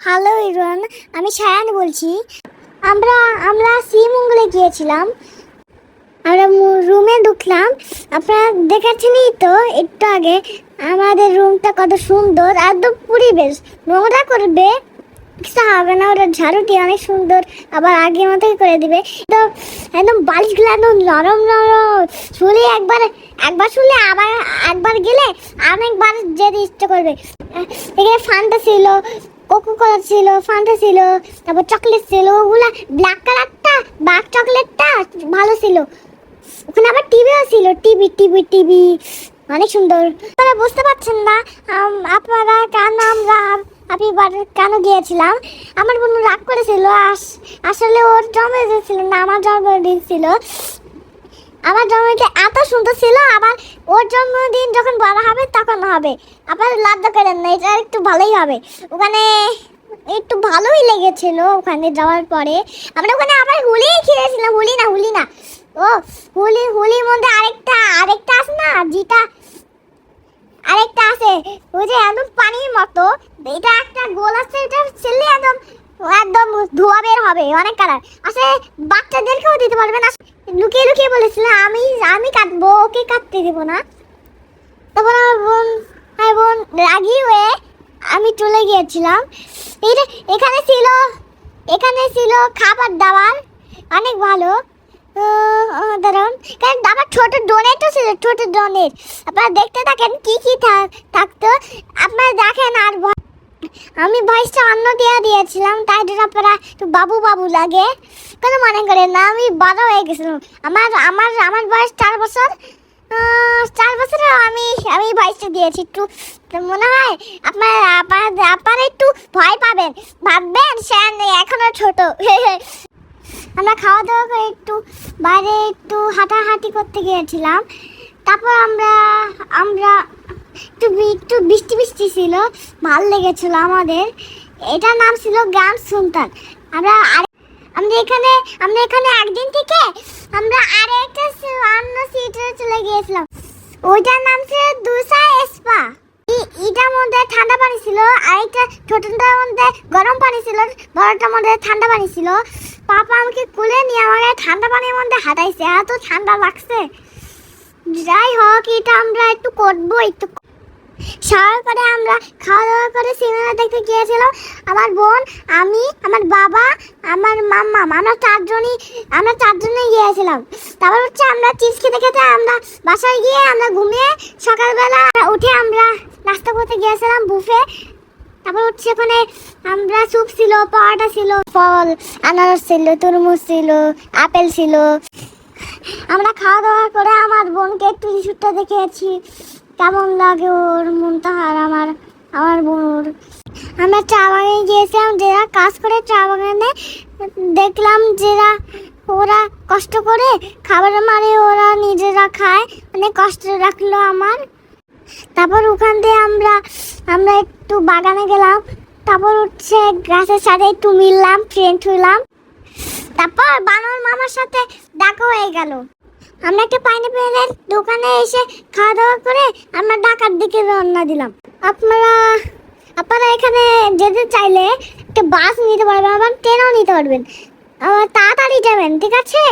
Hello everyone, আমি সায়ান বলছি। আমরা আমরা শ্রীমঙ্গলে গিয়েছিলাম। আমরা রুমে ঢুকলাম। আপনারা দেখেছেনই তো একটু আগে আমাদের রুমটা কত সুন্দর, একদম পরিবেশ। নোংরা করবে কিছু হবে না, ওরা ঝাড়ু দিয়ে অনেক সুন্দর আবার আগের মতোই করে দিবে। তো একদম বালিশগুলো একদম নরম নরম, শুলে একবার একবার শুলে আবার একবার গেলে অনেকবার যেতে ইচ্ছে করবে। এখানে ফান্টা ছিল, কোকো কোলা ছিল, ফান্টা ছিল, তারপর চকলেট ছিল, ওগুলা ব্ল্যাক কালারটা ব্ল্যাক চকলেটটা ভালো ছিল। ওখানে আবার টিভিও ছিল, টিভি টিভি টিভি অনেক সুন্দর। আপনারা বুঝতে পারছেন না আপনারা কেন আমরা কেন গিয়েছিলাম। আমার বোন রাগ করেছিল, আসলে ওর জন্মদিন ছিল না, আমার জন্মদিন ছিল। আমার জন্মদিনটা এত সুন্দর ছিল, আবার ওর জন্মদিন যখন বড় হবে তখন হবে। আপনারা লজ্জা করেন না, এটা একটু ভালোই হবে। ওখানে একটু ভালোই লেগেছিল। ওখানে যাওয়ার পরে আমরা ওখানে আবার হুলি খেয়েছিলাম। হুলি না ও হুলির মধ্যে আরেকটা আছে না, যেটা আরেকটা আছে ওই যে একদম পানির মতো, এটা একটা গোল আছে, এটা ছেলে একদম একদম ধোয়া বের হবে, অনেক কালার আসে। বাচ্চাদেরকেও দিতে পারবে না। লুকিয়ে লুকিয়ে বলেছিল আমি কাটবো, ওকে কাটতে দেবো না। তখন আমার বোন রাগি হয়ে আমি চলে গিয়েছিলাম। এখানে ছিল খাবার দাবার অনেক ভালো। দাঁড়ান, কারণ আমার ছোট ডোনেটও ছিল, ছোট ডোনেট। আপনারা দেখতে থাকেন কি কি থাকতো, আপনারা দেখেন। আর আমি ভয়েসটা অন্য দিয়েছিলাম, তাই জন্য আপনারা একটু বাবু বাবু লাগে, কোনো মনে করেন না। আমি বড় হয়ে গেছিলাম, আমার বয়স 4 বছর। 4 বছরে আমি ভয়েসটা দিয়েছি। একটু মনে হয় আপনারা একটু ভয় পাবেন, ভাববেন সে এখনো ছোট। আমরা খাওয়া দাওয়া করে একটু বাইরে একটু হাঁটাহাঁটি করতে গিয়েছিলাম। তারপর আমরা একটু বৃষ্টি বৃষ্টি ছিল, ভাল লেগেছিল আমাদের। এটার নাম ছিল গ্রাম সুলতান। আমরা এখানে একদিন থেকে আমরা আরেকটা অন্য সিটে চলে গিয়েছিলাম। ওইটার নাম ছিল দুসা স্পা। এটার মধ্যে ঠান্ডা পানি ছিল, আরেকটা ছোটটার মধ্যে গরম পানি ছিল, বড়টার মধ্যে ঠান্ডা পানি ছিল। পাপা আমাকে কোলে নিয়ে আমাকে ঠান্ডা পানির মধ্যে হাঁটাইছে, এত ঠান্ডা লাগছে। যাই হোক, এটা আমরা একটু করবো। একটু সবার পরে আমরা খাওয়া দাওয়া করে সিনেমা দেখতে গিয়েছিলাম। আমার বোন, আমি, আমার বাবা, আমার মাম্মা, আমরা চারজনই গিয়েছিলাম। তারপর আমরা চিপস খেতে খেতে আমরা বাসায় গিয়ে আমরা ঘুমিয়ে সকালবেলা উঠে আমরা নাস্তা করতে গিয়েছিলাম বুফে। তারপর ওখানে আমরা স্যুপ ছিল, পরোটা ছিল, ফল, আনারস ছিল, তরমুজ ছিল, আপেল ছিল। আমরা খাওয়া দাওয়া করে আমার বোনকে একটু রিসুটটা দেখিয়েছি, কেমন লাগে ওর মনটা। আর আমার বোন, আমরা চা বাগানে গিয়েছিলাম। যারা কাজ করে চা বাগানে, দেখলাম ওরা কষ্ট করে খাবার মারে, ওরা নিজেরা খায়, অনেক কষ্ট রাখলো আমার। তারপর ওখান থেকে আমরা একটু বাগানে গেলাম। তারপর গাছের সাথে একটু মিললাম, ফ্রেন্ড হইলাম। তারপর বানর মামার সাথে দেখা হয়ে গেল। আমরা একটা পাইনাপেলের দোকানে এসে খাওয়া দাওয়া করে আমরা ঢাকার দিকে রওনা দিলাম। আপনারা এখানে যেতে চাইলে একটা বাস নিতে পারবেন, আবার ট্রেনও নিতে পারবেন। তাড়াতাড়ি যাবেন, ঠিক আছে?